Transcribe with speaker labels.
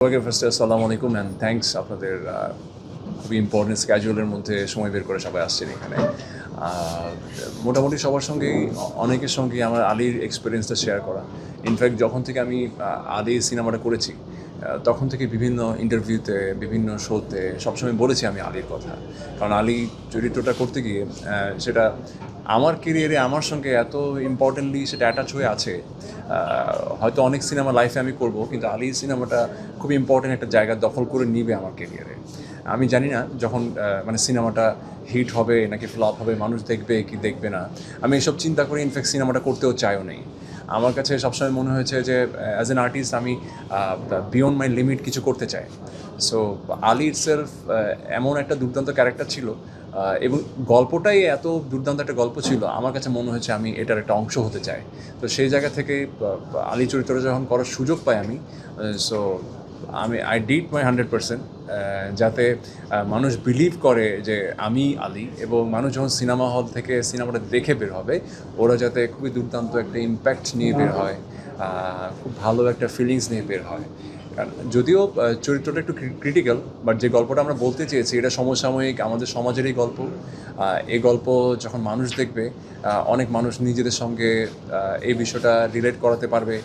Speaker 1: সবাইকে ফার্স্টে আসসালামু আলাইকুম অ্যান্ড থ্যাঙ্কস আপনাদের খুবই ইম্পর্টেন্ট স্ক্যাজুয়ালের মধ্যে সময় বের করে সবাই আসছেন এখানে। মোটামুটি সবার সঙ্গেই অনেকের সঙ্গেই আমার আলীর এক্সপিরিয়েন্সটা শেয়ার করা। ইনফ্যাক্ট যখন থেকে আমি আলী সিনেমাটা করেছি তখন থেকে বিভিন্ন ইন্টারভিউতে বিভিন্ন শোতে সবসময় বলেছি আমি আলীর কথা। কারণ আলী চরিত্রটা করতে গিয়ে সেটা আমার কেরিয়ারে আমার সঙ্গে এত ইম্পর্টেন্টলি সেটা অ্যাটাচ হয়ে আছে। হয়তো অনেক সিনেমা লাইফে আমি করব, কিন্তু আলী সিনেমাটা খুব ইম্পর্টেন্ট একটা জায়গা দখল করে নিবে আমার কেরিয়ারে। আমি জানি না যখন মানে সিনেমাটা হিট হবে নাকি ফ্লপ হবে, মানুষ দেখবে কি দেখবে না, আমি এসব চিন্তা করে ইনফ্যাক্ট সিনেমাটা করতেও চাইও নেই। আমার কাছে সবসময় মনে হয়েছে যে অ্যাজ অ্যান আর্টিস্ট আমি বিয়ন্ড মাই লিমিট কিছু করতে চাই। সো আলী ইটসেলফ এমন একটা দুর্দান্ত ক্যারেক্টার ছিল, এবং গল্পটাই এত দুর্দান্ত একটা গল্প ছিল, আমার কাছে মনে হয়েছে আমি এটার একটা অংশ হতে চাই। তো সেই জায়গা থেকে আলী চরিত্রটা যখন করার সুযোগ পাই আমি, সো আই ডিড মাই 100%, যাতে মানুষ বিলিভ করে যে আমি আলী, এবং মানুষ যখন সিনেমা হল থেকে সিনেমাটা দেখে বের হবে ওরা যাতে খুবই দুর্দান্ত একটা ইম্প্যাক্ট নিয়ে বের হয়, খুব ভালো একটা ফিলিংস নিয়ে বের হয়। কারণ যদিও চরিত্রটা একটু ক্রিটিক্যাল, বাট যে গল্পটা আমরা বলতে চেয়েছি এটা সমসাময়িক আমাদের সমাজেরই গল্প। এই গল্প যখন মানুষ দেখবে অনেক মানুষ নিজেদের সঙ্গে এই বিষয়টা রিলেট করাতে পারবে।